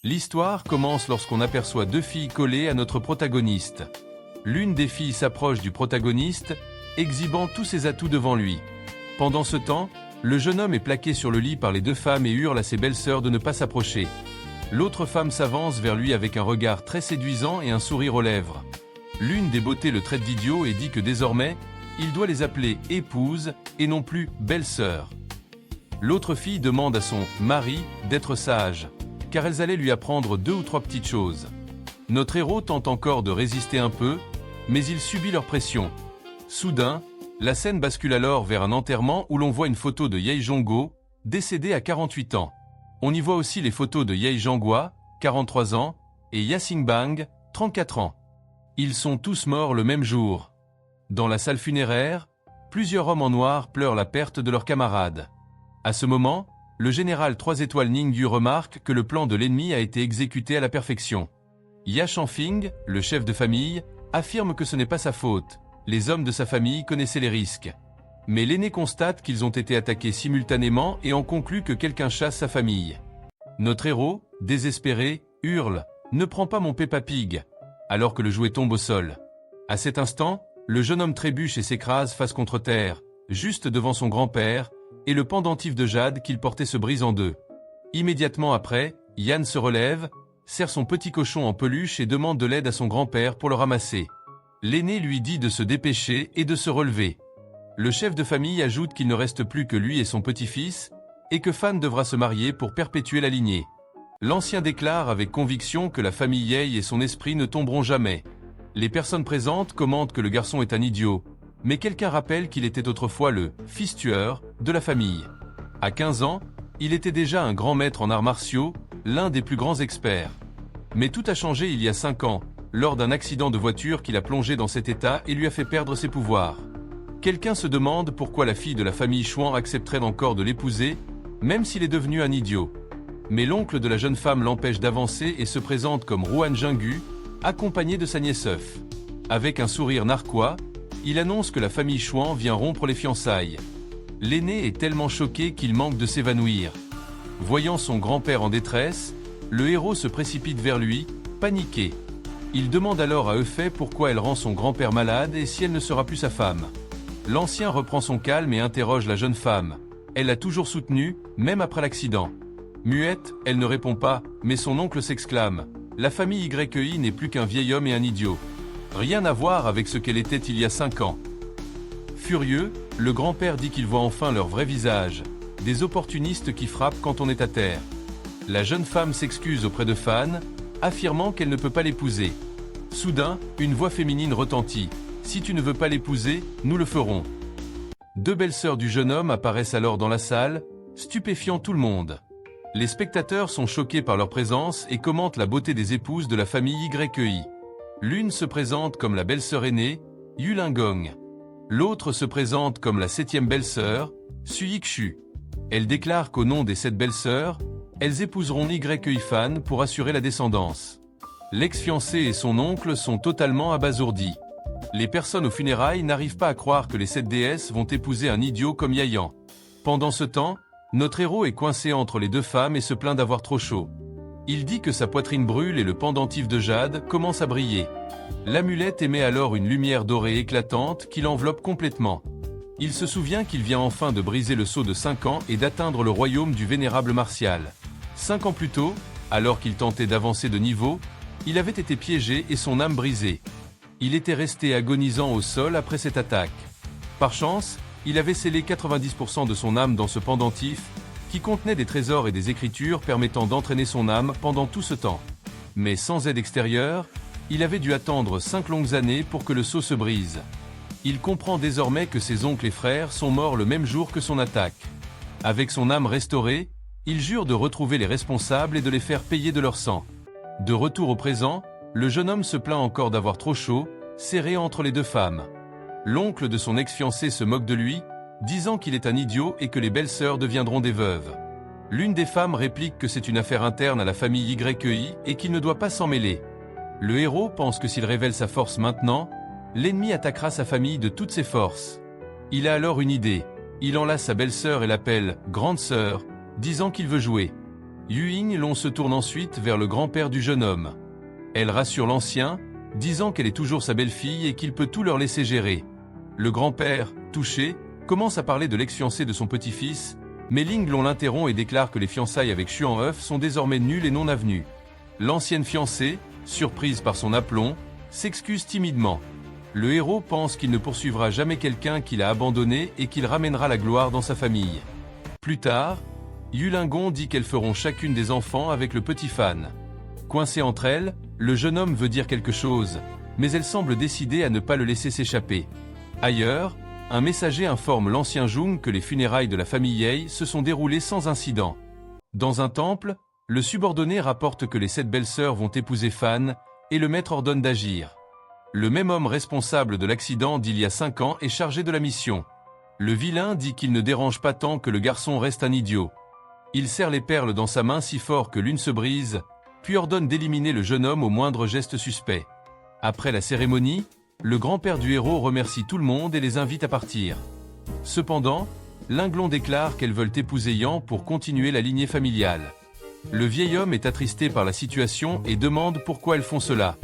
L'histoire commence lorsqu'on aperçoit deux filles collées à notre protagoniste. L'une des filles s'approche du protagoniste, exhibant tous ses atouts devant lui. Pendant ce temps, le jeune homme est plaqué sur le lit par les deux femmes et hurle à ses belles-sœurs de ne pas s'approcher. L'autre femme s'avance vers lui avec un regard très séduisant et un sourire aux lèvres. L'une des beautés le traite d'idiot et dit que désormais, il doit les appeler épouse et non plus belle-sœur. L'autre fille demande à son mari d'être sage, car elles allaient lui apprendre 2 ou 3 petites choses. Notre héros tente encore de résister un peu, mais il subit leur pression. Soudain, la scène bascule alors vers un enterrement où l'on voit une photo de Ye Zhongguo, décédé à 48 ans. On y voit aussi les photos de Ye Zhanghua, 43 ans, et Ya Xingbang, 34 ans. Ils sont tous morts le même jour. Dans la salle funéraire, plusieurs hommes en noir pleurent la perte de leurs camarades. À ce moment, le général 3 étoiles Ning Yu remarque que le plan de l'ennemi a été exécuté à la perfection. Ya Shanfing, le chef de famille, affirme que ce n'est pas sa faute. Les hommes de sa famille connaissaient les risques. Mais l'aîné constate qu'ils ont été attaqués simultanément et en conclut que quelqu'un chasse sa famille. Notre héros, désespéré, hurle « Ne prends pas mon Peppa Pig !» alors que le jouet tombe au sol. À cet instant, le jeune homme trébuche et s'écrase face contre terre, juste devant son grand-père, et le pendentif de jade qu'il portait se brise en deux. Immédiatement après, Yann se relève, serre son petit cochon en peluche et demande de l'aide à son grand-père pour le ramasser. L'aîné lui dit de se dépêcher et de se relever. Le chef de famille ajoute qu'il ne reste plus que lui et son petit-fils, et que Fan devra se marier pour perpétuer la lignée. L'ancien déclare avec conviction que la famille Ye et son esprit ne tomberont jamais. Les personnes présentes commentent que le garçon est un idiot, mais quelqu'un rappelle qu'il était autrefois le « fils tueur » de la famille. À 15 ans, il était déjà un grand maître en arts martiaux, l'un des plus grands experts. Mais tout a changé il y a 5 ans, lors d'un accident de voiture qui l'a plongé dans cet état et lui a fait perdre ses pouvoirs. Quelqu'un se demande pourquoi la fille de la famille Chuan accepterait encore de l'épouser, même s'il est devenu un idiot. Mais l'oncle de la jeune femme l'empêche d'avancer et se présente comme Ruan Jinggu, accompagné de sa nièce-œuf. Avec un sourire narquois, il annonce que la famille Chuan vient rompre les fiançailles. L'aîné est tellement choqué qu'il manque de s'évanouir. Voyant son grand-père en détresse, le héros se précipite vers lui, paniqué. Il demande alors à Eufei pourquoi elle rend son grand-père malade et si elle ne sera plus sa femme. L'ancien reprend son calme et interroge la jeune femme. Elle l'a toujours soutenue, même après l'accident. Muette, elle ne répond pas, mais son oncle s'exclame. La famille YEI n'est plus qu'un vieil homme et un idiot. Rien à voir avec ce qu'elle était il y a 5 ans. Furieux, le grand-père dit qu'il voit enfin leur vrai visage, des opportunistes qui frappent quand on est à terre. La jeune femme s'excuse auprès de Fan, affirmant qu'elle ne peut pas l'épouser. Soudain, une voix féminine retentit. « Si tu ne veux pas l'épouser, nous le ferons. » 2 belles-sœurs du jeune homme apparaissent alors dans la salle, stupéfiant tout le monde. Les spectateurs sont choqués par leur présence et commentent la beauté des épouses de la famille YEI. L'une se présente comme la belle-sœur aînée, Yu Lingong. L'autre se présente comme la 7e belle-sœur, Su Yikshu. Elle déclare qu'au nom des 7 belles-sœurs, elles épouseront YEI Fan pour assurer la descendance. L'ex-fiancé et son oncle sont totalement abasourdis. Les personnes aux funérailles n'arrivent pas à croire que les 7 déesses vont épouser un idiot comme Yayan. Pendant ce temps, notre héros est coincé entre les 2 femmes et se plaint d'avoir trop chaud. Il dit que sa poitrine brûle et le pendentif de jade commence à briller. L'amulette émet alors une lumière dorée éclatante qui l'enveloppe complètement. Il se souvient qu'il vient enfin de briser le sceau de 5 ans et d'atteindre le royaume du vénérable Martial. 5 ans plus tôt, alors qu'il tentait d'avancer de niveau, il avait été piégé et son âme brisée. Il était resté agonisant au sol après cette attaque. Par chance, il avait scellé 90% de son âme dans ce pendentif, qui contenait des trésors et des écritures permettant d'entraîner son âme pendant tout ce temps. Mais sans aide extérieure, il avait dû attendre 5 longues années pour que le sceau se brise. Il comprend désormais que ses oncles et frères sont morts le même jour que son attaque. Avec son âme restaurée, il jure de retrouver les responsables et de les faire payer de leur sang. De retour au présent, le jeune homme se plaint encore d'avoir trop chaud, serré entre les 2 femmes. L'oncle de son ex-fiancée se moque de lui, disant qu'il est un idiot et que les belles-sœurs deviendront des veuves. L'une des femmes réplique que c'est une affaire interne à la famille YEI et qu'il ne doit pas s'en mêler. Le héros pense que s'il révèle sa force maintenant, l'ennemi attaquera sa famille de toutes ses forces. Il a alors une idée. Il enlace sa belle-sœur et l'appelle « grande sœur », disant qu'il veut jouer. Yuing Long se tourne ensuite vers le grand-père du jeune homme. Elle rassure l'ancien, disant qu'elle est toujours sa belle-fille et qu'il peut tout leur laisser gérer. Le grand-père, touché, commence à parler de l'ex-fiancé de son petit-fils, mais Ling Long l'interrompt et déclare que les fiançailles avec Xuan Heuf sont désormais nulles et non avenues. L'ancienne fiancée, surprise par son aplomb, s'excuse timidement. Le héros pense qu'il ne poursuivra jamais quelqu'un qu'il a abandonné et qu'il ramènera la gloire dans sa famille. Plus tard, Yu Lingon dit qu'elles feront chacune des enfants avec le petit Fan. Coincé entre elles, le jeune homme veut dire quelque chose, mais elle semble décidée à ne pas le laisser s'échapper. Ailleurs, un messager informe l'ancien Jung que les funérailles de la famille Ye se sont déroulées sans incident. Dans un temple, le subordonné rapporte que les 7 belles-sœurs vont épouser Fan, et le maître ordonne d'agir. Le même homme responsable de l'accident d'il y a 5 ans est chargé de la mission. Le vilain dit qu'il ne dérange pas tant que le garçon reste un idiot. Il serre les perles dans sa main si fort que l'une se brise, puis ordonne d'éliminer le jeune homme au moindre geste suspect. Après la cérémonie, le grand-père du héros remercie tout le monde et les invite à partir. Cependant, Linglong déclare qu'elles veulent épouser Yan pour continuer la lignée familiale. Le vieil homme est attristé par la situation et demande pourquoi elles font cela.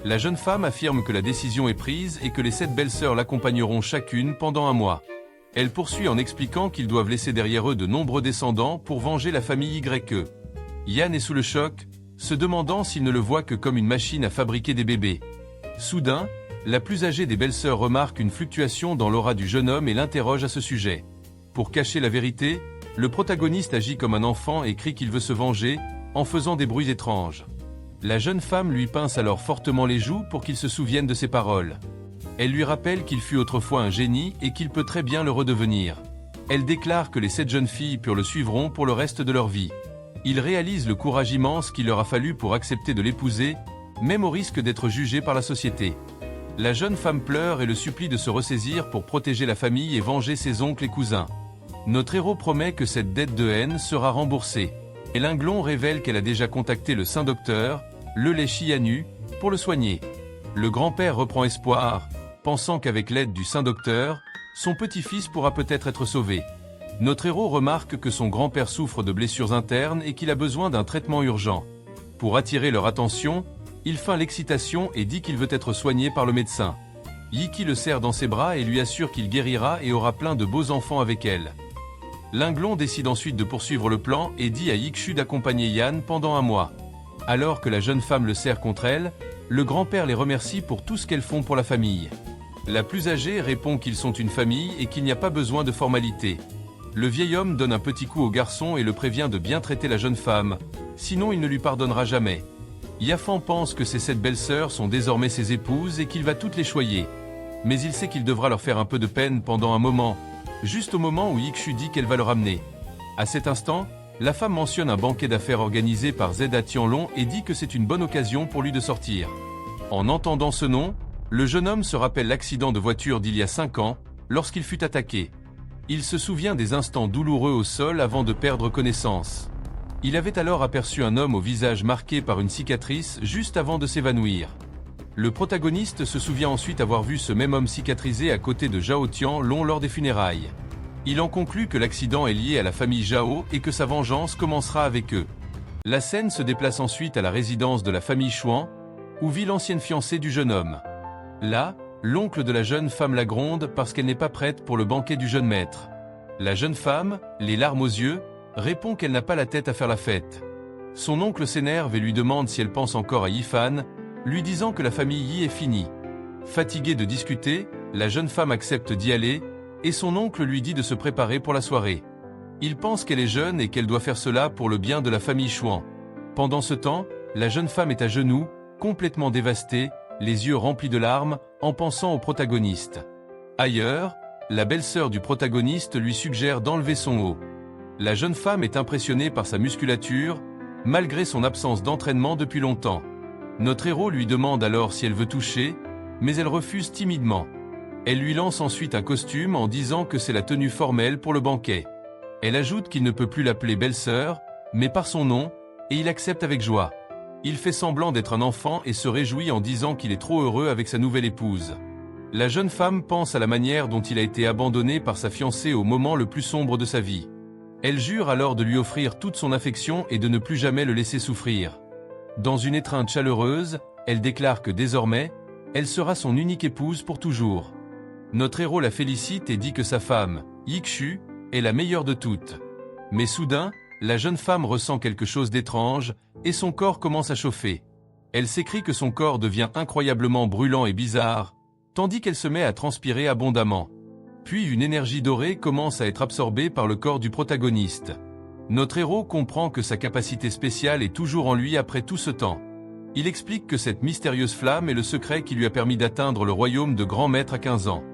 La jeune femme affirme que la décision est prise et que les 7 belles-sœurs l'accompagneront chacune pendant un mois. Elle poursuit en expliquant qu'ils doivent laisser derrière eux de nombreux descendants pour venger la famille YE. Yan est sous le choc, se demandant s'il ne le voit que comme une machine à fabriquer des bébés. Soudain, la plus âgée des belles-sœurs remarque une fluctuation dans l'aura du jeune homme et l'interroge à ce sujet. Pour cacher la vérité, le protagoniste agit comme un enfant et crie qu'il veut se venger, en faisant des bruits étranges. La jeune femme lui pince alors fortement les joues pour qu'il se souvienne de ses paroles. Elle lui rappelle qu'il fut autrefois un génie et qu'il peut très bien le redevenir. Elle déclare que les 7 jeunes filles pures le suivront pour le reste de leur vie. Il réalise le courage immense qu'il leur a fallu pour accepter de l'épouser, même au risque d'être jugé par la société. La jeune femme pleure et le supplie de se ressaisir pour protéger la famille et venger ses oncles et cousins. Notre héros promet que cette dette de haine sera remboursée. Et Linglong révèle qu'elle a déjà contacté le saint docteur, le Lei Xianu, pour le soigner. Le grand-père reprend espoir, pensant qu'avec l'aide du saint docteur, son petit-fils pourra peut-être être sauvé. Notre héros remarque que son grand-père souffre de blessures internes et qu'il a besoin d'un traitement urgent. Pour attirer leur attention, il feint l'excitation et dit qu'il veut être soigné par le médecin. Yiki le serre dans ses bras et lui assure qu'il guérira et aura plein de beaux enfants avec elle. Linglong décide ensuite de poursuivre le plan et dit à Yikshu d'accompagner Yan pendant un mois. Alors que la jeune femme le serre contre elle, le grand-père les remercie pour tout ce qu'elles font pour la famille. La plus âgée répond qu'ils sont une famille et qu'il n'y a pas besoin de formalités. Le vieil homme donne un petit coup au garçon et le prévient de bien traiter la jeune femme, sinon il ne lui pardonnera jamais. Yafan pense que ses 7 belles-sœurs sont désormais ses épouses et qu'il va toutes les choyer. Mais il sait qu'il devra leur faire un peu de peine pendant un moment, juste au moment où Yikshu dit qu'elle va le ramener. À cet instant, la femme mentionne un banquet d'affaires organisé par Zeda Tianlong et dit que c'est une bonne occasion pour lui de sortir. En entendant ce nom, le jeune homme se rappelle l'accident de voiture d'il y a 5 ans, lorsqu'il fut attaqué. Il se souvient des instants douloureux au sol avant de perdre connaissance. Il avait alors aperçu un homme au visage marqué par une cicatrice juste avant de s'évanouir. Le protagoniste se souvient ensuite avoir vu ce même homme cicatrisé à côté de Zhao Tianlong lors des funérailles. Il en conclut que l'accident est lié à la famille Zhao et que sa vengeance commencera avec eux. La scène se déplace ensuite à la résidence de la famille Xuan, où vit l'ancienne fiancée du jeune homme. Là, l'oncle de la jeune femme la gronde parce qu'elle n'est pas prête pour le banquet du jeune maître. La jeune femme, les larmes aux yeux, répond qu'elle n'a pas la tête à faire la fête. Son oncle s'énerve et lui demande si elle pense encore à Yifan, lui disant que la famille Yi est finie. Fatiguée de discuter, la jeune femme accepte d'y aller, et son oncle lui dit de se préparer pour la soirée. Il pense qu'elle est jeune et qu'elle doit faire cela pour le bien de la famille Xuan. Pendant ce temps, la jeune femme est à genoux, complètement dévastée, les yeux remplis de larmes, en pensant au protagoniste. Ailleurs, la belle-sœur du protagoniste lui suggère d'enlever son haut. La jeune femme est impressionnée par sa musculature, malgré son absence d'entraînement depuis longtemps. Notre héros lui demande alors si elle veut toucher, mais elle refuse timidement. Elle lui lance ensuite un costume en disant que c'est la tenue formelle pour le banquet. Elle ajoute qu'il ne peut plus l'appeler belle-sœur, mais par son nom, et il accepte avec joie. Il fait semblant d'être un enfant et se réjouit en disant qu'il est trop heureux avec sa nouvelle épouse. La jeune femme pense à la manière dont il a été abandonné par sa fiancée au moment le plus sombre de sa vie. Elle jure alors de lui offrir toute son affection et de ne plus jamais le laisser souffrir. Dans une étreinte chaleureuse, elle déclare que désormais, elle sera son unique épouse pour toujours. Notre héros la félicite et dit que sa femme, Yikshu, est la meilleure de toutes. Mais soudain, la jeune femme ressent quelque chose d'étrange, et son corps commence à chauffer. Elle s'écrie que son corps devient incroyablement brûlant et bizarre, tandis qu'elle se met à transpirer abondamment. Puis une énergie dorée commence à être absorbée par le corps du protagoniste. Notre héros comprend que sa capacité spéciale est toujours en lui après tout ce temps. Il explique que cette mystérieuse flamme est le secret qui lui a permis d'atteindre le royaume de grand maître à 15 ans.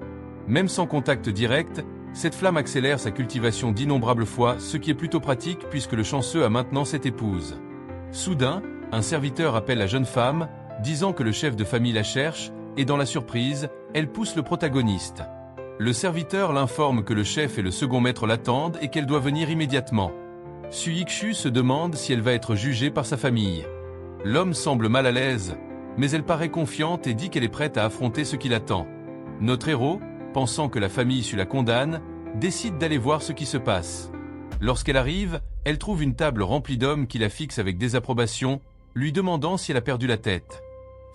Même sans contact direct, cette flamme accélère sa cultivation d'innombrables fois, ce qui est plutôt pratique puisque le chanceux a maintenant cette épouse. Soudain, un serviteur appelle la jeune femme, disant que le chef de famille la cherche, et dans la surprise, elle pousse le protagoniste. Le serviteur l'informe que le chef et le second maître l'attendent et qu'elle doit venir immédiatement. Yikshu se demande si elle va être jugée par sa famille. L'homme semble mal à l'aise, mais elle paraît confiante et dit qu'elle est prête à affronter ce qui l'attend. Notre héros, pensant que la famille issue la condamne, décide d'aller voir ce qui se passe. Lorsqu'elle arrive, elle trouve une table remplie d'hommes qui la fixent avec désapprobation, lui demandant si elle a perdu la tête.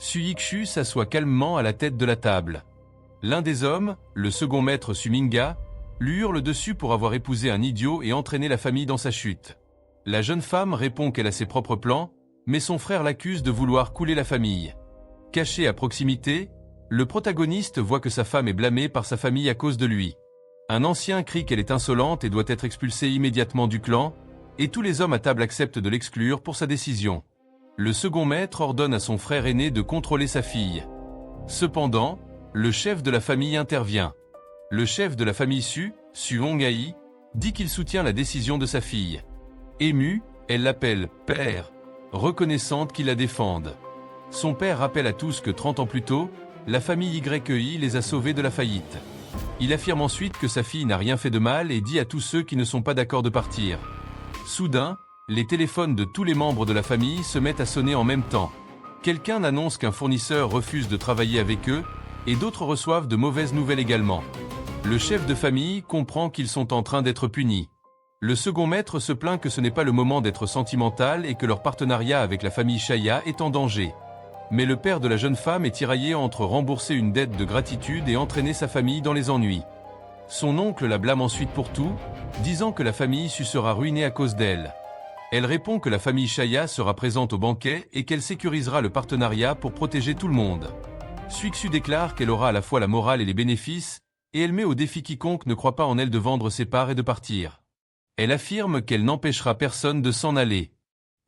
Yikshu s'assoit calmement à la tête de la table. L'un des hommes, le second maître Suminga, lui hurle dessus pour avoir épousé un idiot et entraîné la famille dans sa chute. La jeune femme répond qu'elle a ses propres plans, mais son frère l'accuse de vouloir couler la famille. Caché à proximité, le protagoniste voit que sa femme est blâmée par sa famille à cause de lui. Un ancien crie qu'elle est insolente et doit être expulsée immédiatement du clan, et tous les hommes à table acceptent de l'exclure pour sa décision. Le second maître ordonne à son frère aîné de contrôler sa fille. Cependant, le chef de la famille intervient. Le chef de la famille Su Hongai, dit qu'il soutient la décision de sa fille. Émue, elle l'appelle « père », reconnaissante qu'il la défende. Son père rappelle à tous que 30 ans plus tôt, la famille YEI les a sauvés de la faillite. Il affirme ensuite que sa fille n'a rien fait de mal et dit à tous ceux qui ne sont pas d'accord de partir. Soudain, les téléphones de tous les membres de la famille se mettent à sonner en même temps. Quelqu'un annonce qu'un fournisseur refuse de travailler avec eux, et d'autres reçoivent de mauvaises nouvelles également. Le chef de famille comprend qu'ils sont en train d'être punis. Le second maître se plaint que ce n'est pas le moment d'être sentimental et que leur partenariat avec la famille Shaya est en danger. Mais le père de la jeune femme est tiraillé entre rembourser une dette de gratitude et entraîner sa famille dans les ennuis. Son oncle la blâme ensuite pour tout, disant que la famille sera ruinée à cause d'elle. Elle répond que la famille Shaya sera présente au banquet et qu'elle sécurisera le partenariat pour protéger tout le monde. Yikshu déclare qu'elle aura à la fois la morale et les bénéfices, et elle met au défi quiconque ne croit pas en elle de vendre ses parts et de partir. Elle affirme qu'elle n'empêchera personne de s'en aller.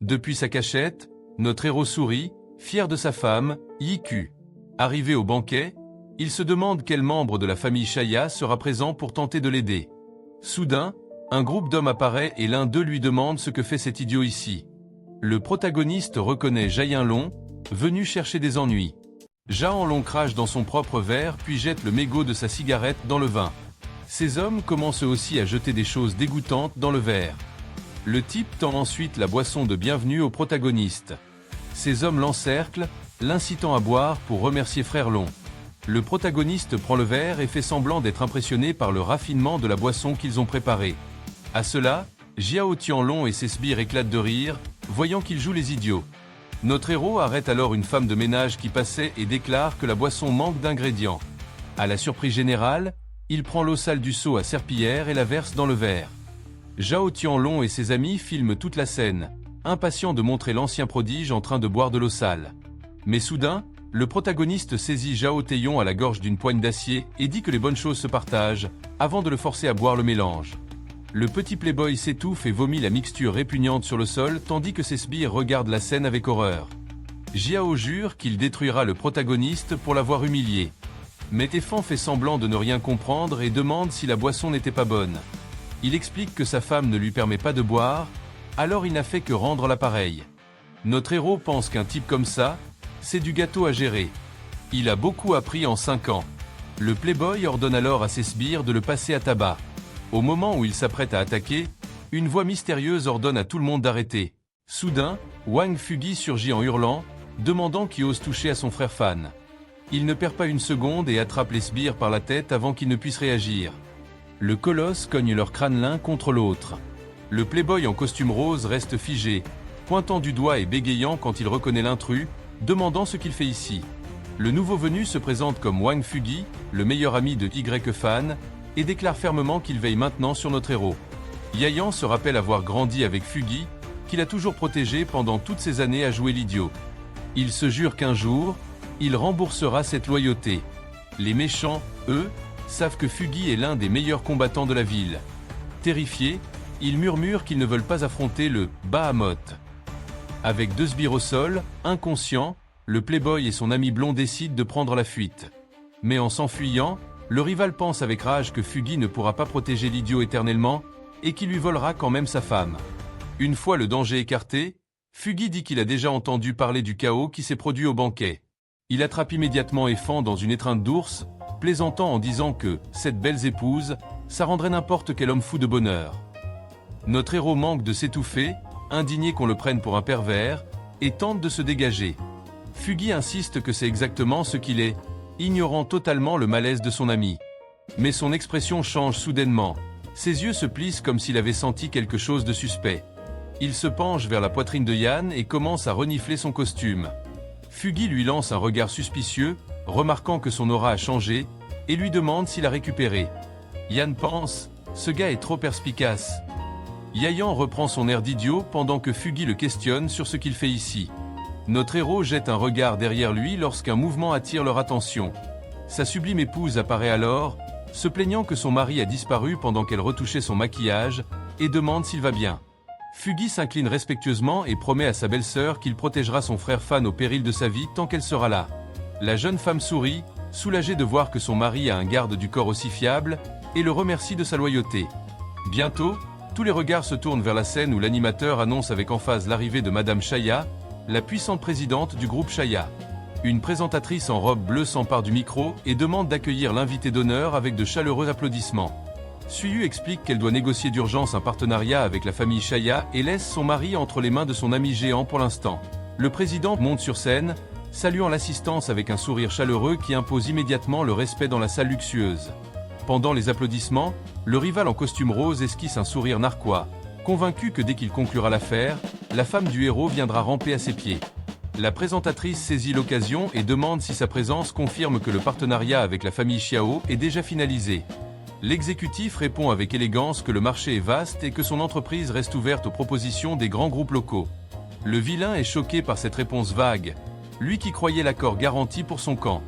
Depuis sa cachette, notre héros sourit, fier de sa femme, Yiku. Arrivé au banquet, il se demande quel membre de la famille Shaya sera présent pour tenter de l'aider. Soudain, un groupe d'hommes apparaît et l'un d'eux lui demande ce que fait cet idiot ici. Le protagoniste reconnaît Jayanlong, venu chercher des ennuis. Jayanlong crache dans son propre verre puis jette le mégot de sa cigarette dans le vin. Ces hommes commencent aussi à jeter des choses dégoûtantes dans le verre. Le type tend ensuite la boisson de bienvenue au protagoniste. Ces hommes l'encerclent, l'incitant à boire pour remercier Frère Long. Le protagoniste prend le verre et fait semblant d'être impressionné par le raffinement de la boisson qu'ils ont préparée. À cela, Jiao Tianlong et ses sbires éclatent de rire, voyant qu'ils jouent les idiots. Notre héros arrête alors une femme de ménage qui passait et déclare que la boisson manque d'ingrédients. À la surprise générale, il prend l'eau sale du seau à serpillière et la verse dans le verre. Jiao Tianlong et ses amis filment toute la scène, impatients de montrer l'ancien prodige en train de boire de l'eau sale. Mais soudain, le protagoniste saisit Jiao Taeyong à la gorge d'une poigne d'acier et dit que les bonnes choses se partagent, avant de le forcer à boire le mélange. Le petit playboy s'étouffe et vomit la mixture répugnante sur le sol tandis que ses sbires regardent la scène avec horreur. Jiao jure qu'il détruira le protagoniste pour l'avoir humilié. Mais Téfan fait semblant de ne rien comprendre et demande si la boisson n'était pas bonne. Il explique que sa femme ne lui permet pas de boire, alors il n'a fait que rendre l'appareil. Notre héros pense qu'un type comme ça, c'est du gâteau à gérer. Il a beaucoup appris en 5 ans. Le playboy ordonne alors à ses sbires de le passer à tabac. Au moment où il s'apprête à attaquer, une voix mystérieuse ordonne à tout le monde d'arrêter. Soudain, Wang Fugi surgit en hurlant, demandant qui ose toucher à son frère Fan. Il ne perd pas une seconde et attrape les sbires par la tête avant qu'ils ne puissent réagir. Le colosse cogne leur crâne l'un contre l'autre. Le playboy en costume rose reste figé, pointant du doigt et bégayant quand il reconnaît l'intrus, demandant ce qu'il fait ici. Le nouveau venu se présente comme Wang Fugi, le meilleur ami de Y-Fan, et déclare fermement qu'il veille maintenant sur notre héros. Yayan se rappelle avoir grandi avec Fugi, qu'il a toujours protégé pendant toutes ces années à jouer l'idiot. Il se jure qu'un jour, il remboursera cette loyauté. Les méchants, eux, savent que Fugi est l'un des meilleurs combattants de la ville. Terrifiés, ils murmurent qu'ils ne veulent pas affronter le Bahamut. Avec 2 sbires au sol, inconscient, le playboy et son ami blond décident de prendre la fuite. Mais en s'enfuyant, le rival pense avec rage que Fugi ne pourra pas protéger l'idiot éternellement et qu'il lui volera quand même sa femme. Une fois le danger écarté, Fugi dit qu'il a déjà entendu parler du chaos qui s'est produit au banquet. Il attrape immédiatement Effan dans une étreinte d'ours, plaisantant en disant que cette belle épouse, ça rendrait n'importe quel homme fou de bonheur. Notre héros manque de s'étouffer, indigné qu'on le prenne pour un pervers, et tente de se dégager. Fugi insiste que c'est exactement ce qu'il est, ignorant totalement le malaise de son ami. Mais son expression change soudainement. Ses yeux se plissent comme s'il avait senti quelque chose de suspect. Il se penche vers la poitrine de Yann et commence à renifler son costume. Fugi lui lance un regard suspicieux, remarquant que son aura a changé, et lui demande s'il a récupéré. Yann pense, ce gars est trop perspicace. Yayan reprend son air d'idiot pendant que Fugi le questionne sur ce qu'il fait ici. Notre héros jette un regard derrière lui lorsqu'un mouvement attire leur attention. Sa sublime épouse apparaît alors, se plaignant que son mari a disparu pendant qu'elle retouchait son maquillage, et demande s'il va bien. Fugi s'incline respectueusement et promet à sa belle-sœur qu'il protégera son frère Fan au péril de sa vie tant qu'elle sera là. La jeune femme sourit, soulagée de voir que son mari a un garde du corps aussi fiable, et le remercie de sa loyauté. Bientôt, tous les regards se tournent vers la scène où l'animateur annonce avec emphase l'arrivée de Madame Chaya, la puissante présidente du groupe Chaya. Une présentatrice en robe bleue s'empare du micro et demande d'accueillir l'invité d'honneur avec de chaleureux applaudissements. Suyu explique qu'elle doit négocier d'urgence un partenariat avec la famille Chaya et laisse son mari entre les mains de son ami géant pour l'instant. Le président monte sur scène, saluant l'assistance avec un sourire chaleureux qui impose immédiatement le respect dans la salle luxueuse. Pendant les applaudissements, le rival en costume rose esquisse un sourire narquois, convaincu que dès qu'il conclura l'affaire, la femme du héros viendra ramper à ses pieds. La présentatrice saisit l'occasion et demande si sa présence confirme que le partenariat avec la famille Xiao est déjà finalisé. L'exécutif répond avec élégance que le marché est vaste et que son entreprise reste ouverte aux propositions des grands groupes locaux. Le vilain est choqué par cette réponse vague, lui qui croyait l'accord garanti pour son camp.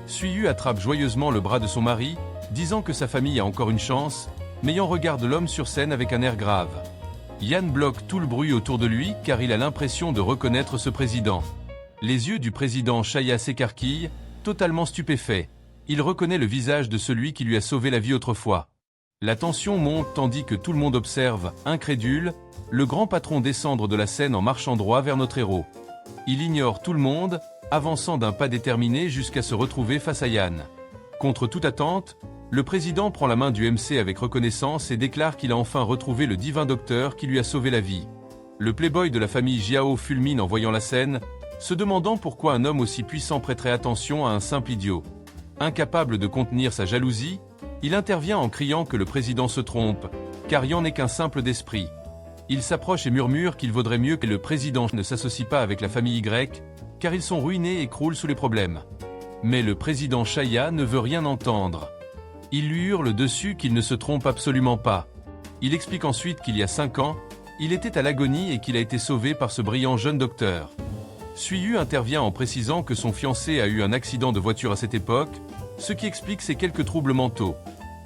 Suyu attrape joyeusement le bras de son mari, disant que sa famille a encore une chance, mais en regarde l'homme sur scène avec un air grave. Yann bloque tout le bruit autour de lui car il a l'impression de reconnaître ce président. Les yeux du président Chaya s'écarquillent, totalement stupéfait. Il reconnaît le visage de celui qui lui a sauvé la vie autrefois. La tension monte tandis que tout le monde observe, incrédule, le grand patron descendre de la scène en marchant droit vers notre héros. Il ignore tout le monde, avançant d'un pas déterminé jusqu'à se retrouver face à Yann. Contre toute attente, le président prend la main du MC avec reconnaissance et déclare qu'il a enfin retrouvé le divin docteur qui lui a sauvé la vie. Le playboy de la famille Jiao fulmine en voyant la scène, se demandant pourquoi un homme aussi puissant prêterait attention à un simple idiot. Incapable de contenir sa jalousie, il intervient en criant que le président se trompe, car Yan n'est qu'un simple d'esprit. Il s'approche et murmure qu'il vaudrait mieux que le président ne s'associe pas avec la famille Y, car ils sont ruinés et croulent sous les problèmes. Mais le président Chaya ne veut rien entendre. Il lui hurle dessus qu'il ne se trompe absolument pas. Il explique ensuite qu'il y a 5 ans, il était à l'agonie et qu'il a été sauvé par ce brillant jeune docteur. Suyu intervient en précisant que son fiancé a eu un accident de voiture à cette époque, ce qui explique ses quelques troubles mentaux.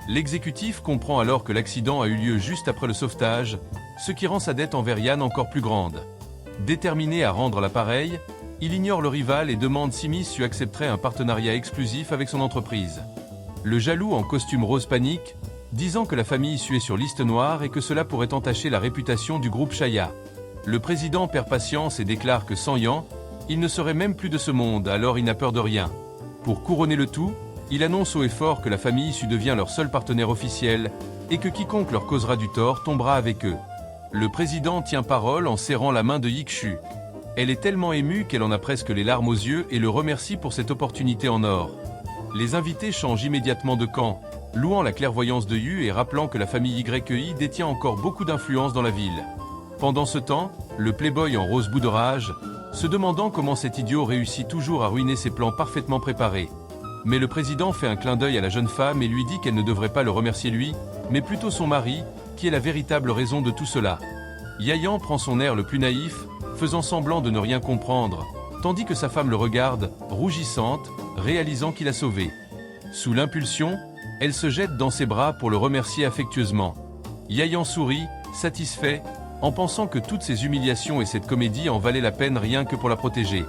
L'exécutif comprend alors que l'accident a eu lieu juste après le sauvetage, ce qui rend sa dette envers Yann encore plus grande. Déterminé à rendre l'appareil, il ignore le rival et demande si Miss Su accepterait un partenariat exclusif avec son entreprise. Le jaloux en costume rose panique, disant que la famille Su est sur liste noire et que cela pourrait entacher la réputation du groupe Chaya. Le président perd patience et déclare que sans Yan, il ne serait même plus de ce monde, alors il n'a peur de rien. Pour couronner le tout, il annonce haut et fort que la famille Su devient leur seul partenaire officiel et que quiconque leur causera du tort tombera avec eux. Le président tient parole en serrant la main de Yikshu. Elle est tellement émue qu'elle en a presque les larmes aux yeux et le remercie pour cette opportunité en or. Les invités changent immédiatement de camp, louant la clairvoyance de Yu et rappelant que la famille YEI détient encore beaucoup d'influence dans la ville. Pendant ce temps, le playboy en rose bout de rage, se demandant comment cet idiot réussit toujours à ruiner ses plans parfaitement préparés. Mais le président fait un clin d'œil à la jeune femme et lui dit qu'elle ne devrait pas le remercier lui, mais plutôt son mari, qui est la véritable raison de tout cela. Yayan prend son air le plus naïf, faisant semblant de ne rien comprendre, tandis que sa femme le regarde, rougissante, réalisant qu'il a sauvé. Sous l'impulsion, elle se jette dans ses bras pour le remercier affectueusement. Yayan sourit, satisfait, en pensant que toutes ces humiliations et cette comédie en valaient la peine rien que pour la protéger.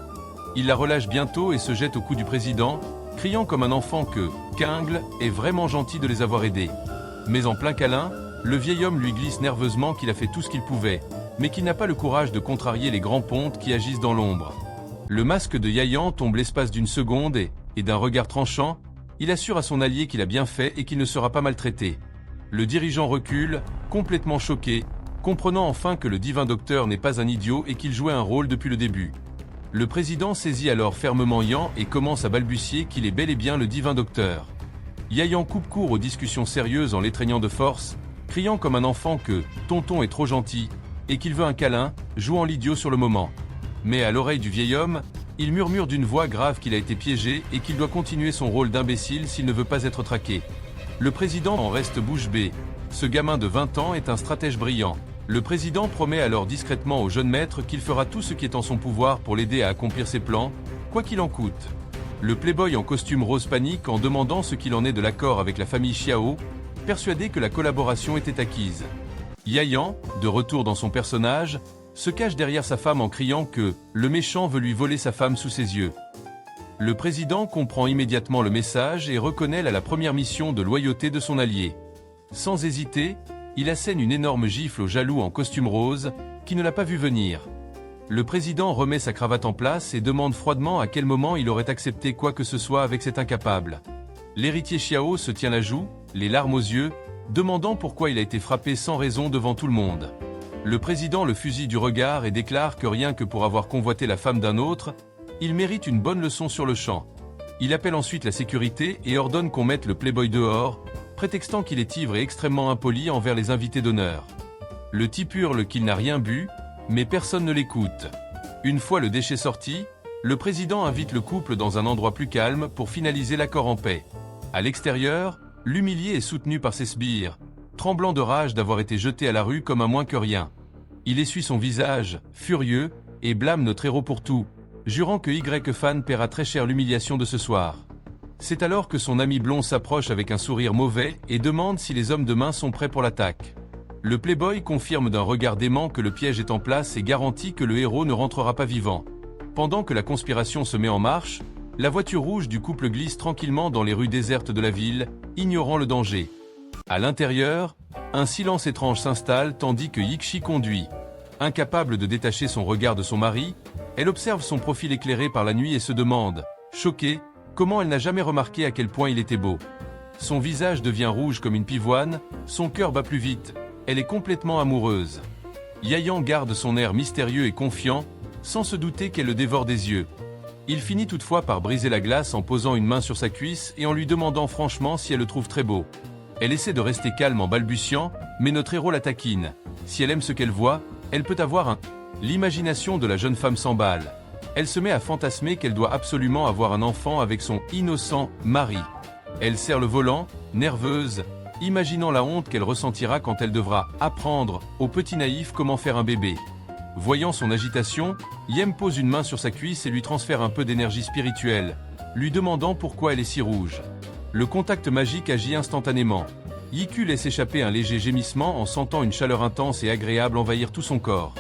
Il la relâche bientôt et se jette au cou du président, criant comme un enfant que Kingle est vraiment gentil de les avoir aidés. Mais en plein câlin, le vieil homme lui glisse nerveusement qu'il a fait tout ce qu'il pouvait, mais qu'il n'a pas le courage de contrarier les grands pontes qui agissent dans l'ombre. Le masque de Yayan tombe l'espace d'une seconde et d'un regard tranchant, il assure à son allié qu'il a bien fait et qu'il ne sera pas maltraité. Le dirigeant recule, complètement choqué, comprenant enfin que le divin docteur n'est pas un idiot et qu'il jouait un rôle depuis le début. Le président saisit alors fermement Yan et commence à balbutier qu'il est bel et bien le divin docteur. Yayan coupe court aux discussions sérieuses en l'étreignant de force, criant comme un enfant que « tonton est trop gentil » et qu'il veut un câlin, jouant l'idiot sur le moment. Mais à l'oreille du vieil homme, il murmure d'une voix grave qu'il a été piégé et qu'il doit continuer son rôle d'imbécile s'il ne veut pas être traqué. Le président en reste bouche bée. Ce gamin de 20 ans est un stratège brillant. Le président promet alors discrètement au jeune maître qu'il fera tout ce qui est en son pouvoir pour l'aider à accomplir ses plans, quoi qu'il en coûte. Le playboy en costume rose panique en demandant ce qu'il en est de l'accord avec la famille Xiao, persuadé que la collaboration était acquise. Yayan, de retour dans son personnage, se cache derrière sa femme en criant que le méchant veut lui voler sa femme sous ses yeux. Le président comprend immédiatement le message et reconnaît la première mission de loyauté de son allié. Sans hésiter, il assène une énorme gifle au jaloux en costume rose, qui ne l'a pas vu venir. Le président remet sa cravate en place et demande froidement à quel moment il aurait accepté quoi que ce soit avec cet incapable. L'héritier Xiao se tient la joue, les larmes aux yeux, demandant pourquoi il a été frappé sans raison devant tout le monde. Le président le fusille du regard et déclare que rien que pour avoir convoité la femme d'un autre, il mérite une bonne leçon sur le champ. Il appelle ensuite la sécurité et ordonne qu'on mette le playboy dehors, prétextant qu'il est ivre et extrêmement impoli envers les invités d'honneur. Le type hurle qu'il n'a rien bu, mais personne ne l'écoute. Une fois le déchet sorti, le président invite le couple dans un endroit plus calme pour finaliser l'accord en paix. À l'extérieur, l'humilié est soutenu par ses sbires, tremblant de rage d'avoir été jeté à la rue comme un moins que rien. Il essuie son visage, furieux, et blâme notre héros pour tout, jurant que Y-Fan paiera très cher l'humiliation de ce soir. C'est alors que son ami blond s'approche avec un sourire mauvais et demande si les hommes de main sont prêts pour l'attaque. Le playboy confirme d'un regard dément que le piège est en place et garantit que le héros ne rentrera pas vivant. Pendant que la conspiration se met en marche, la voiture rouge du couple glisse tranquillement dans les rues désertes de la ville, ignorant le danger. À l'intérieur, un silence étrange s'installe tandis que Yixi conduit. Incapable de détacher son regard de son mari, elle observe son profil éclairé par la nuit et se demande, choquée, comment elle n'a jamais remarqué à quel point il était beau. Son visage devient rouge comme une pivoine, son cœur bat plus vite, elle est complètement amoureuse. Yayan garde son air mystérieux et confiant, sans se douter qu'elle le dévore des yeux. Il finit toutefois par briser la glace en posant une main sur sa cuisse et en lui demandant franchement si elle le trouve très beau. Elle essaie de rester calme en balbutiant, mais notre héros la taquine. Si elle aime ce qu'elle voit, elle peut avoir un... L'imagination de la jeune femme s'emballe. Elle se met à fantasmer qu'elle doit absolument avoir un enfant avec son innocent mari. Elle serre le volant, nerveuse, imaginant la honte qu'elle ressentira quand elle devra apprendre au petit naïf comment faire un bébé. Voyant son agitation, Yem pose une main sur sa cuisse et lui transfère un peu d'énergie spirituelle, lui demandant pourquoi elle est si rouge. Le contact magique agit instantanément. Yiku laisse échapper un léger gémissement en sentant une chaleur intense et agréable envahir tout son corps.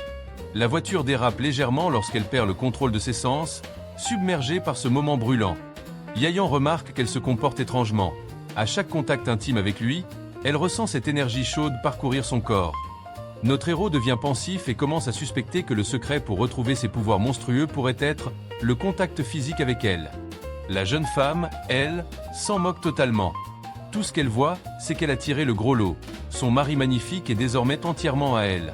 La voiture dérape légèrement lorsqu'elle perd le contrôle de ses sens, submergée par ce moment brûlant. Yayan remarque qu'elle se comporte étrangement. À chaque contact intime avec lui, elle ressent cette énergie chaude parcourir son corps. Notre héros devient pensif et commence à suspecter que le secret pour retrouver ses pouvoirs monstrueux pourrait être le contact physique avec elle. La jeune femme, elle, s'en moque totalement. Tout ce qu'elle voit, c'est qu'elle a tiré le gros lot. Son mari magnifique est désormais entièrement à elle.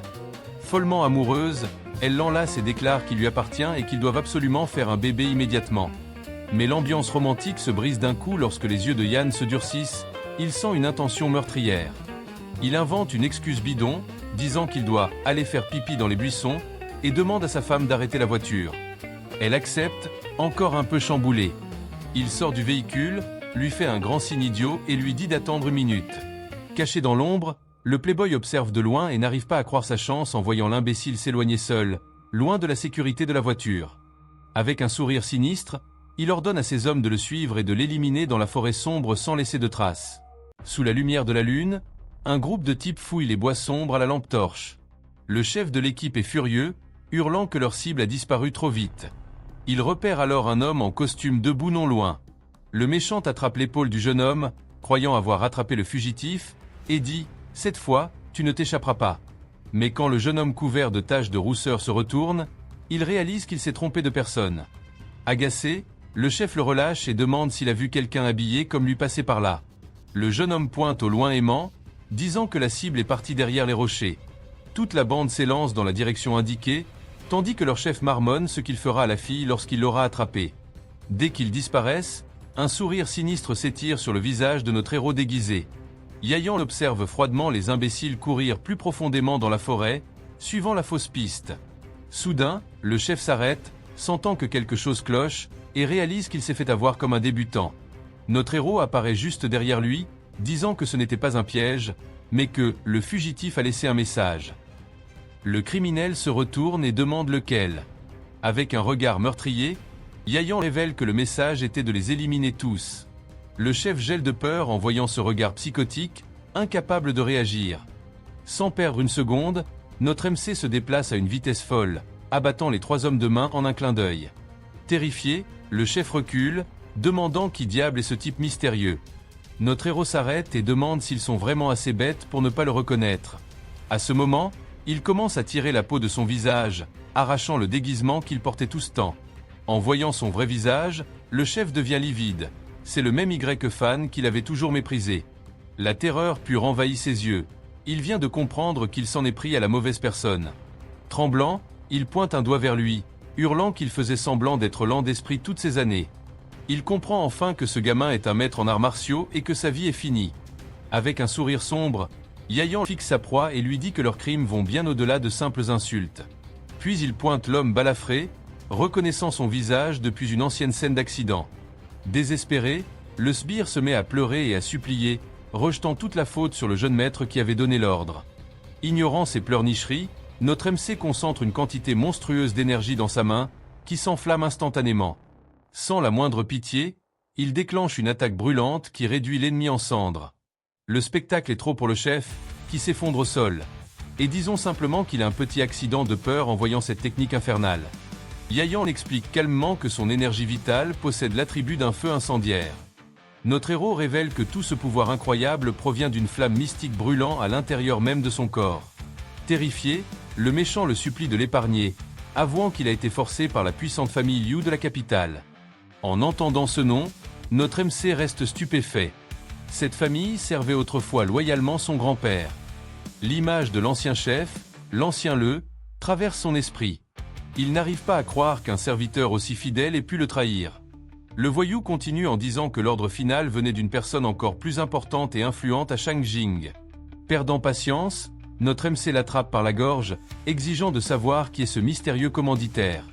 Follement amoureuse, elle l'enlace et déclare qu'il lui appartient et qu'ils doivent absolument faire un bébé immédiatement. Mais l'ambiance romantique se brise d'un coup lorsque les yeux de Yan se durcissent, il sent une intention meurtrière. Il invente une excuse bidon, disant qu'il doit aller faire pipi dans les buissons, et demande à sa femme d'arrêter la voiture. Elle accepte, encore un peu chamboulée. Il sort du véhicule, lui fait un grand signe idiot et lui dit d'attendre une minute. Caché dans l'ombre, le playboy observe de loin et n'arrive pas à croire sa chance en voyant l'imbécile s'éloigner seul, loin de la sécurité de la voiture. Avec un sourire sinistre, il ordonne à ses hommes de le suivre et de l'éliminer dans la forêt sombre sans laisser de traces. Sous la lumière de la lune, un groupe de types fouille les bois sombres à la lampe torche. Le chef de l'équipe est furieux, hurlant que leur cible a disparu trop vite. Il repère alors un homme en costume debout non loin. Le méchant attrape l'épaule du jeune homme, croyant avoir rattrapé le fugitif, et dit « Cette fois, tu ne t'échapperas pas ». Mais quand le jeune homme couvert de taches de rousseur se retourne, il réalise qu'il s'est trompé de personne. Agacé, le chef le relâche et demande s'il a vu quelqu'un habillé comme lui passer par là. Le jeune homme pointe au loin aimant, disant que la cible est partie derrière les rochers. Toute la bande s'élance dans la direction indiquée, tandis que leur chef marmonne ce qu'il fera à la fille lorsqu'il l'aura attrapée. Dès qu'ils disparaissent, un sourire sinistre s'étire sur le visage de notre héros déguisé. Yayan observe froidement les imbéciles courir plus profondément dans la forêt, suivant la fausse piste. Soudain, le chef s'arrête, sentant que quelque chose cloche, et réalise qu'il s'est fait avoir comme un débutant. Notre héros apparaît juste derrière lui, disant que ce n'était pas un piège, mais que le fugitif a laissé un message. Le criminel se retourne et demande lequel. Avec un regard meurtrier, Yayan révèle que le message était de les éliminer tous. Le chef gèle de peur en voyant ce regard psychotique, incapable de réagir. Sans perdre une seconde, notre MC se déplace à une vitesse folle, abattant les 3 hommes de main en un clin d'œil. Terrifié, le chef recule, demandant qui diable est ce type mystérieux. Notre héros s'arrête et demande s'ils sont vraiment assez bêtes pour ne pas le reconnaître. À ce moment, il commence à tirer la peau de son visage, arrachant le déguisement qu'il portait tout ce temps. En voyant son vrai visage, le chef devient livide. C'est le même Y-fan qu'il avait toujours méprisé. La terreur pure envahit ses yeux. Il vient de comprendre qu'il s'en est pris à la mauvaise personne. Tremblant, il pointe un doigt vers lui, hurlant qu'il faisait semblant d'être lent d'esprit toutes ces années. Il comprend enfin que ce gamin est un maître en arts martiaux et que sa vie est finie. Avec un sourire sombre, Yayan fixe sa proie et lui dit que leurs crimes vont bien au-delà de simples insultes. Puis il pointe l'homme balafré, reconnaissant son visage depuis une ancienne scène d'accident. Désespéré, le sbire se met à pleurer et à supplier, rejetant toute la faute sur le jeune maître qui avait donné l'ordre. Ignorant ses pleurnicheries, notre MC concentre une quantité monstrueuse d'énergie dans sa main, qui s'enflamme instantanément. Sans la moindre pitié, il déclenche une attaque brûlante qui réduit l'ennemi en cendres. Le spectacle est trop pour le chef, qui s'effondre au sol. Et disons simplement qu'il a un petit accident de peur en voyant cette technique infernale. Yayan explique calmement que son énergie vitale possède l'attribut d'un feu incendiaire. Notre héros révèle que tout ce pouvoir incroyable provient d'une flamme mystique brûlant à l'intérieur même de son corps. Terrifié, le méchant le supplie de l'épargner, avouant qu'il a été forcé par la puissante famille Liu de la capitale. En entendant ce nom, notre MC reste stupéfait. Cette famille servait autrefois loyalement son grand-père. L'image de l'ancien chef, l'ancien Le, traverse son esprit. Il n'arrive pas à croire qu'un serviteur aussi fidèle ait pu le trahir. Le voyou continue en disant que l'ordre final venait d'une personne encore plus importante et influente à Shangjing. Perdant patience, notre MC l'attrape par la gorge, exigeant de savoir qui est ce mystérieux commanditaire.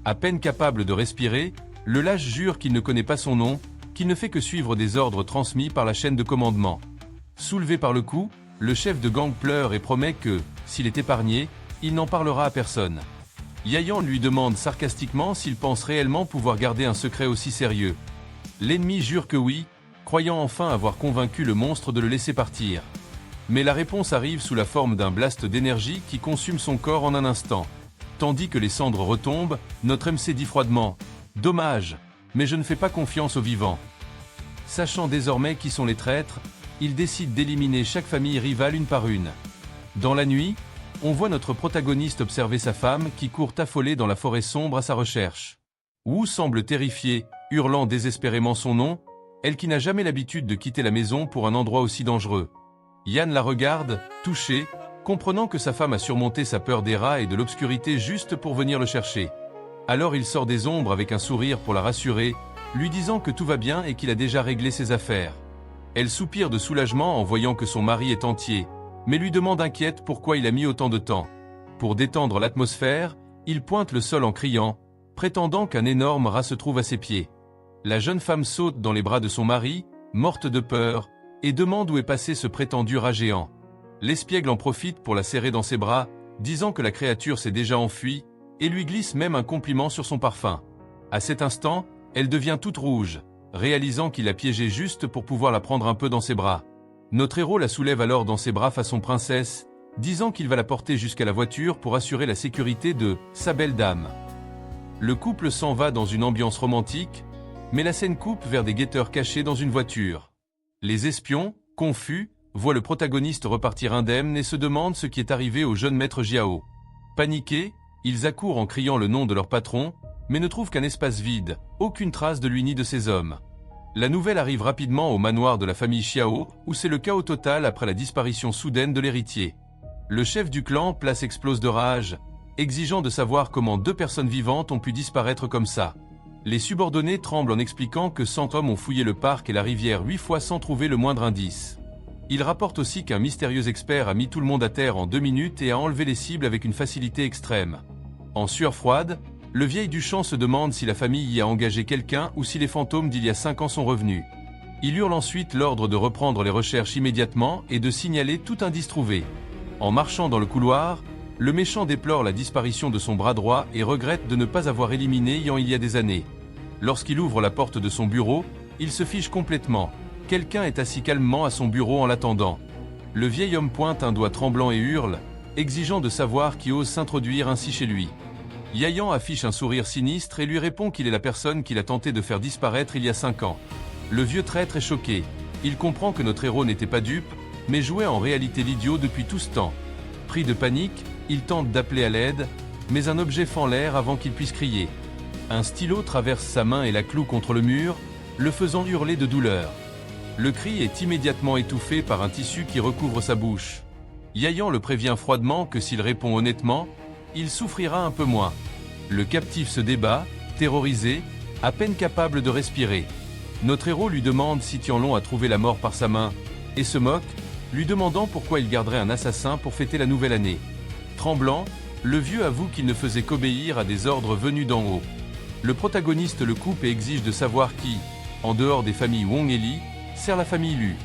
À peine capable de respirer, le lâche jure qu'il ne connaît pas son nom, qu'il ne fait que suivre des ordres transmis par la chaîne de commandement. Soulevé par le coup, le chef de gang pleure et promet que, s'il est épargné, il n'en parlera à personne. Yayan lui demande sarcastiquement s'il pense réellement pouvoir garder un secret aussi sérieux. L'ennemi jure que oui, croyant enfin avoir convaincu le monstre de le laisser partir. Mais la réponse arrive sous la forme d'un blast d'énergie qui consume son corps en un instant. Tandis que les cendres retombent, notre MC dit froidement « Dommage, mais je ne fais pas confiance aux vivants ». Sachant désormais qui sont les traîtres, il décide d'éliminer chaque famille rivale une par une. Dans la nuit, on voit notre protagoniste observer sa femme qui court affolée dans la forêt sombre à sa recherche. Wu semble terrifiée, hurlant désespérément son nom, elle qui n'a jamais l'habitude de quitter la maison pour un endroit aussi dangereux. Yan la regarde, touché, comprenant que sa femme a surmonté sa peur des rats et de l'obscurité juste pour venir le chercher. Alors il sort des ombres avec un sourire pour la rassurer, lui disant que tout va bien et qu'il a déjà réglé ses affaires. Elle soupire de soulagement en voyant que son mari est entier, mais lui demande inquiète pourquoi il a mis autant de temps. Pour détendre l'atmosphère, il pointe le sol en criant, prétendant qu'un énorme rat se trouve à ses pieds. La jeune femme saute dans les bras de son mari, morte de peur, et demande où est passé ce prétendu rat géant. L'espiègle en profite pour la serrer dans ses bras, disant que la créature s'est déjà enfuie, et lui glisse même un compliment sur son parfum. À cet instant, elle devient toute rouge, réalisant qu'il a piégé juste pour pouvoir la prendre un peu dans ses bras. Notre héros la soulève alors dans ses bras façon princesse, disant qu'il va la porter jusqu'à la voiture pour assurer la sécurité de sa belle dame. Le couple s'en va dans une ambiance romantique, mais la scène coupe vers des guetteurs cachés dans une voiture. Les espions, confus, voient le protagoniste repartir indemne et se demandent ce qui est arrivé au jeune maître Jiao. Paniqués, ils accourent en criant le nom de leur patron, mais ne trouvent qu'un espace vide, aucune trace de lui ni de ses hommes. La nouvelle arrive rapidement au manoir de la famille Xiao, où c'est le chaos total après la disparition soudaine de l'héritier. Le chef du clan Place explose de rage, exigeant de savoir comment 2 personnes vivantes ont pu disparaître comme ça. Les subordonnés tremblent en expliquant que 100 hommes ont fouillé le parc et la rivière 8 fois sans trouver le moindre indice. Ils rapportent aussi qu'un mystérieux expert a mis tout le monde à terre en 2 minutes et a enlevé les cibles avec une facilité extrême. En sueur froide, le vieil Duchamp se demande si la famille y a engagé quelqu'un ou si les fantômes d'il y a 5 ans sont revenus. Il hurle ensuite l'ordre de reprendre les recherches immédiatement et de signaler tout indice trouvé. En marchant dans le couloir, le méchant déplore la disparition de son bras droit et regrette de ne pas avoir éliminé Yan il y a des années. Lorsqu'il ouvre la porte de son bureau, il se fiche complètement. Quelqu'un est assis calmement à son bureau en l'attendant. Le vieil homme pointe un doigt tremblant et hurle, exigeant de savoir qui ose s'introduire ainsi chez lui. Yayan affiche un sourire sinistre et lui répond qu'il est la personne qu'il a tenté de faire disparaître il y a 5 ans. Le vieux traître est choqué. Il comprend que notre héros n'était pas dupe, mais jouait en réalité l'idiot depuis tout ce temps. Pris de panique, il tente d'appeler à l'aide, mais un objet fend l'air avant qu'il puisse crier. Un stylo traverse sa main et la cloue contre le mur, le faisant hurler de douleur. Le cri est immédiatement étouffé par un tissu qui recouvre sa bouche. Yayan le prévient froidement que s'il répond honnêtement, il souffrira un peu moins. Le captif se débat, terrorisé, à peine capable de respirer. Notre héros lui demande si Tianlong a trouvé la mort par sa main, et se moque, lui demandant pourquoi il garderait un assassin pour fêter la nouvelle année. Tremblant, le vieux avoue qu'il ne faisait qu'obéir à des ordres venus d'en haut. Le protagoniste le coupe et exige de savoir qui, en dehors des familles Wong et Li, sert la famille Lu.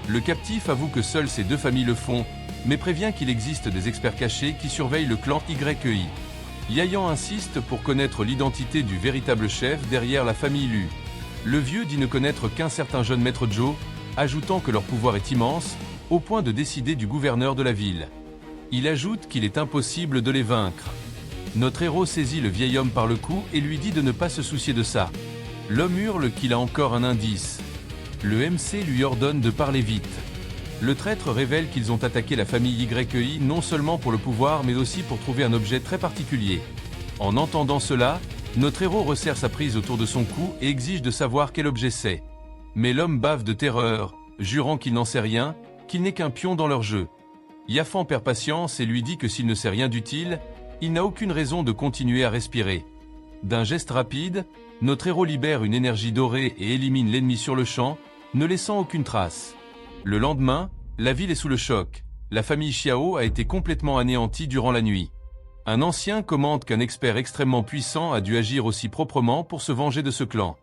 Le captif avoue que seules ces 2 familles le font, mais prévient qu'il existe des experts cachés qui surveillent le clan YEI. Yayan insiste pour connaître l'identité du véritable chef derrière la famille Lu. Le vieux dit ne connaître qu'un certain jeune maître Zhou, ajoutant que leur pouvoir est immense, au point de décider du gouverneur de la ville. Il ajoute qu'il est impossible de les vaincre. Notre héros saisit le vieil homme par le cou et lui dit de ne pas se soucier de ça. L'homme hurle qu'il a encore un indice. Le MC lui ordonne de parler vite. Le traître révèle qu'ils ont attaqué la famille YEI non seulement pour le pouvoir mais aussi pour trouver un objet très particulier. En entendant cela, notre héros resserre sa prise autour de son cou et exige de savoir quel objet c'est. Mais l'homme bave de terreur, jurant qu'il n'en sait rien, qu'il n'est qu'un pion dans leur jeu. Yafan perd patience et lui dit que s'il ne sait rien d'utile, il n'a aucune raison de continuer à respirer. D'un geste rapide, notre héros libère une énergie dorée et élimine l'ennemi sur le champ, ne laissant aucune trace. Le lendemain, la ville est sous le choc. La famille Xiao a été complètement anéantie durant la nuit. Un ancien commente qu'un expert extrêmement puissant a dû agir aussi proprement pour se venger de ce clan.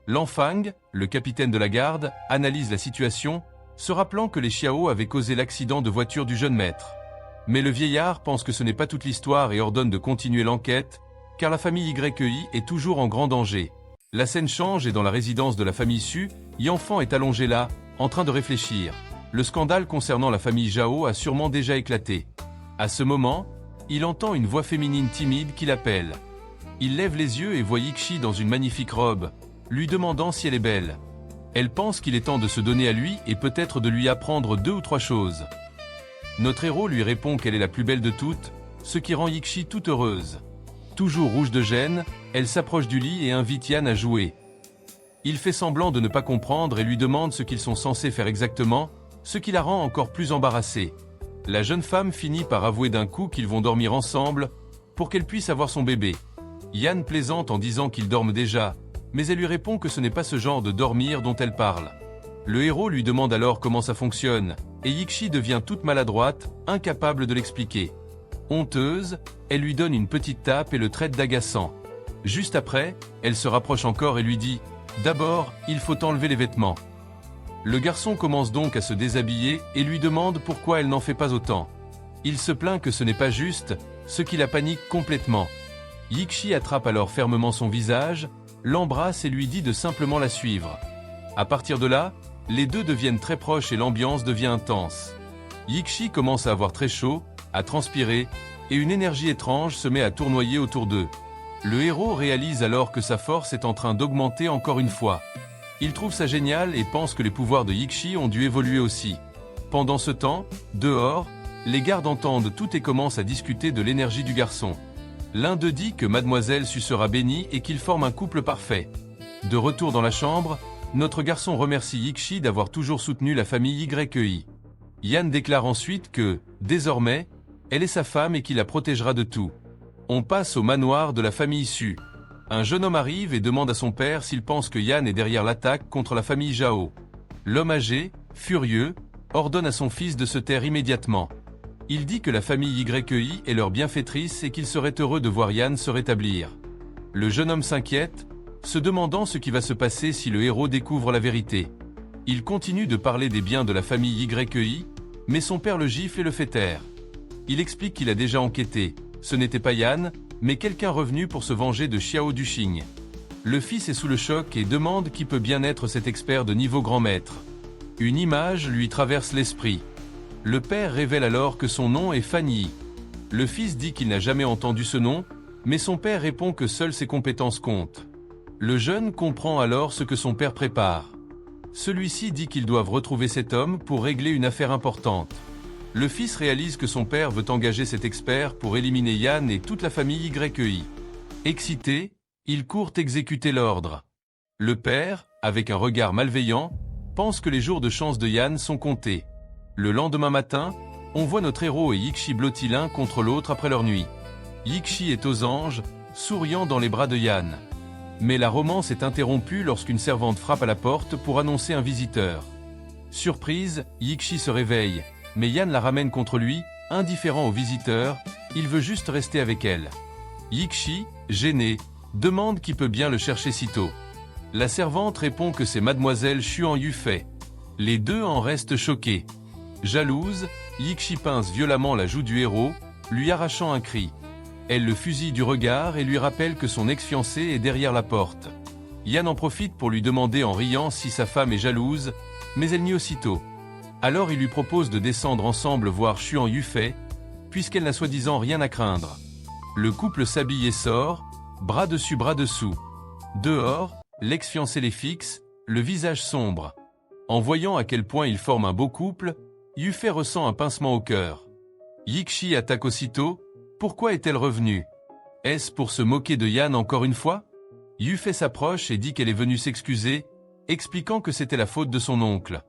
Lanfang, le capitaine de la garde, analyse la situation, se rappelant que les Xiao avaient causé l'accident de voiture du jeune maître. Mais le vieillard pense que ce n'est pas toute l'histoire et ordonne de continuer l'enquête, car la famille YEI est toujours en grand danger. La scène change et dans la résidence de la famille Su, Yanfan est allongé là, en train de réfléchir. Le scandale concernant la famille Zhao a sûrement déjà éclaté. À ce moment, il entend une voix féminine timide qui l'appelle. Il lève les yeux et voit Yixi dans une magnifique robe, lui demandant si elle est belle. Elle pense qu'il est temps de se donner à lui et peut-être de lui apprendre 2 ou 3 choses. Notre héros lui répond qu'elle est la plus belle de toutes, ce qui rend Yixi toute heureuse. Toujours rouge de gêne, elle s'approche du lit et invite Yan à jouer. Il fait semblant de ne pas comprendre et lui demande ce qu'ils sont censés faire exactement, ce qui la rend encore plus embarrassée. La jeune femme finit par avouer d'un coup qu'ils vont dormir ensemble, pour qu'elle puisse avoir son bébé. Yan plaisante en disant qu'ils dorment déjà, mais elle lui répond que ce n'est pas ce genre de dormir dont elle parle. Le héros lui demande alors comment ça fonctionne, et Yixi devient toute maladroite, incapable de l'expliquer. Honteuse, elle lui donne une petite tape et le traite d'agaçant. Juste après, elle se rapproche encore et lui dit « D'abord, il faut enlever les vêtements ». Le garçon commence donc à se déshabiller et lui demande pourquoi elle n'en fait pas autant. Il se plaint que ce n'est pas juste, ce qui la panique complètement. Yixi attrape alors fermement son visage, l'embrasse et lui dit de simplement la suivre. À partir de là, les deux deviennent très proches et l'ambiance devient intense. Yixi commence à avoir très chaud, à transpirer, et une énergie étrange se met à tournoyer autour d'eux. Le héros réalise alors que sa force est en train d'augmenter encore une fois. Il trouve ça génial et pense que les pouvoirs de Yixi ont dû évoluer aussi. Pendant ce temps, dehors, les gardes entendent tout et commencent à discuter de l'énergie du garçon. L'un d'eux dit que Mademoiselle Su sera bénie et qu'ils forment un couple parfait. De retour dans la chambre, notre garçon remercie Yixi d'avoir toujours soutenu la famille YEI. Yan déclare ensuite que, désormais, elle est sa femme et qu'il la protégera de tout. On passe au manoir de la famille Su. Un jeune homme arrive et demande à son père s'il pense que Yan est derrière l'attaque contre la famille Zhao. L'homme âgé, furieux, ordonne à son fils de se taire immédiatement. Il dit que la famille YEI est leur bienfaitrice et qu'il serait heureux de voir Yan se rétablir. Le jeune homme s'inquiète, se demandant ce qui va se passer si le héros découvre la vérité. Il continue de parler des biens de la famille YEI, mais son père le gifle et le fait taire. Il explique qu'il a déjà enquêté. Ce n'était pas Yan, mais quelqu'un revenu pour se venger de Xiao Duxing. Le fils est sous le choc et demande qui peut bien être cet expert de niveau grand maître. Une image lui traverse l'esprit. Le père révèle alors que son nom est Fan Yi. Le fils dit qu'il n'a jamais entendu ce nom, mais son père répond que seules ses compétences comptent. Le jeune comprend alors ce que son père prépare. Celui-ci dit qu'ils doivent retrouver cet homme pour régler une affaire importante. Le fils réalise que son père veut engager cet expert pour éliminer Yan et toute la famille YEI. Excité, il court exécuter l'ordre. Le père, avec un regard malveillant, pense que les jours de chance de Yan sont comptés. Le lendemain matin, on voit notre héros et Yixi blottis l'un contre l'autre après leur nuit. Yixi est aux anges, souriant dans les bras de Yan. Mais la romance est interrompue lorsqu'une servante frappe à la porte pour annoncer un visiteur. Surprise, Yixi se réveille. Mais Yan la ramène contre lui, indifférent aux visiteurs, il veut juste rester avec elle. Yixi, gêné, demande qui peut bien le chercher si tôt. La servante répond que c'est Mademoiselle Xuan Yufei. Les deux en restent choqués. Jalouse, Yixi pince violemment la joue du héros, lui arrachant un cri. Elle le fusille du regard et lui rappelle que son ex-fiancé est derrière la porte. Yan en profite pour lui demander en riant si sa femme est jalouse, mais elle nie aussitôt. Alors il lui propose de descendre ensemble voir Xuan Yufei, puisqu'elle n'a soi-disant rien à craindre. Le couple s'habille et sort, bras dessus bras dessous. Dehors, l'ex-fiancé les fixe, le visage sombre. En voyant à quel point ils forment un beau couple, Yufei ressent un pincement au cœur. Yixi attaque aussitôt. Pourquoi est-elle revenue? Est-ce pour se moquer de Yan encore une fois? Yufei s'approche et dit qu'elle est venue s'excuser, expliquant que c'était la faute de son oncle.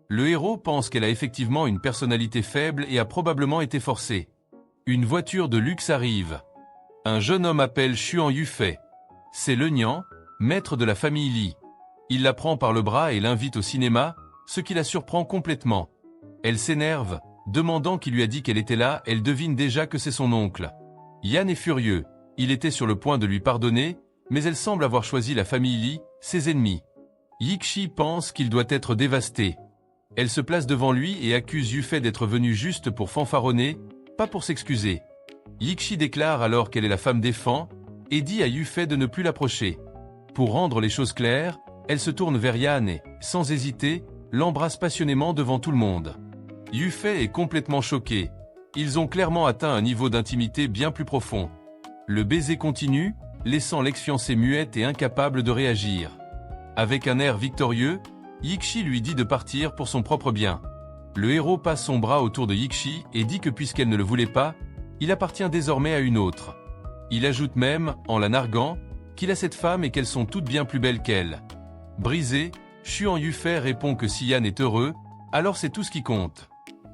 Le héros pense qu'elle a effectivement une personnalité faible et a probablement été forcée. Une voiture de luxe arrive. Un jeune homme appelle Xuan Yufei. C'est le Nian, maître de la famille Li. Il la prend par le bras et l'invite au cinéma, ce qui la surprend complètement. Elle s'énerve, demandant qui lui a dit qu'elle était là, elle devine déjà que c'est son oncle. Yan est furieux, il était sur le point de lui pardonner, mais elle semble avoir choisi la famille Li, ses ennemis. Yixi pense qu'il doit être dévasté. Elle se place devant lui et accuse Yufei d'être venue juste pour fanfaronner, pas pour s'excuser. Yixi déclare alors qu'elle est la femme des Fan, et dit à Yufei de ne plus l'approcher. Pour rendre les choses claires, elle se tourne vers Yan et, sans hésiter, l'embrasse passionnément devant tout le monde. Yufei est complètement choqué. Ils ont clairement atteint un niveau d'intimité bien plus profond. Le baiser continue, laissant l'ex-fiancée muette et incapable de réagir. Avec un air victorieux, Yixi lui dit de partir pour son propre bien. Le héros passe son bras autour de Yixi et dit que puisqu'elle ne le voulait pas, il appartient désormais à une autre. Il ajoute même, en la narguant, qu'il a cette femme et qu'elles sont toutes bien plus belles qu'elle. Brisé, Xuan Yufei répond que si Yan est heureux, alors c'est tout ce qui compte.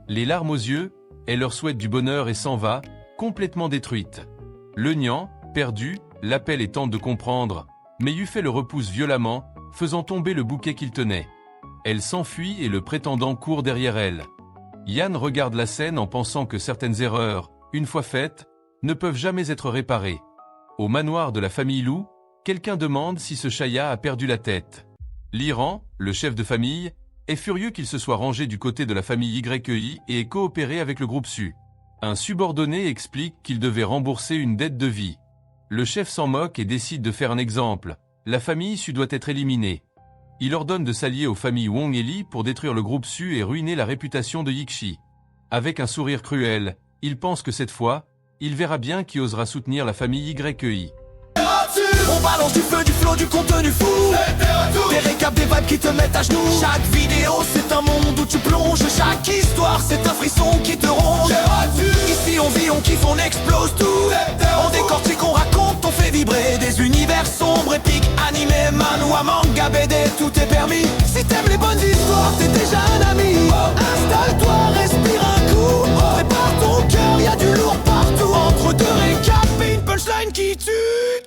Les larmes aux yeux, elle leur souhaite du bonheur et s'en va, complètement détruite. Le Nian, perdu, l'appelle et tente de comprendre, mais Yufei le repousse violemment, faisant tomber le bouquet qu'il tenait. Elle s'enfuit et le prétendant court derrière elle. Yann regarde la scène en pensant que certaines erreurs, une fois faites, ne peuvent jamais être réparées. Au manoir de la famille Lou, quelqu'un demande si ce Chaya a perdu la tête. Liran, le chef de famille, est furieux qu'il se soit rangé du côté de la famille YEI et ait coopéré avec le groupe Su. Un subordonné explique qu'il devait rembourser une dette de vie. Le chef s'en moque et décide de faire un exemple. La famille Su doit être éliminée. Il ordonne de s'allier aux familles Wong et Lee pour détruire le groupe Su et ruiner la réputation de Yixi. Avec un sourire cruel, il pense que cette fois, il verra bien qui osera soutenir la famille YEI. On balance du feu, du flow, du contenu fou. Des récaps, des vibes qui te mettent à genoux. Chaque vidéo c'est un monde où tu plonges. Chaque histoire c'est un frisson qui te ronge. Ici on vit, on kiffe, on explose tout. On décortique, on raconte, on fait vibrer des univers sombres, épiques, animés, manhwa, manga, BD, tout est permis. Si t'aimes les bonnes histoires, t'es déjà un ami. Installe-toi, respire un coup. Prépare ton cœur, y'a du lourd partout. Entre deux récaps et une punchline qui tue.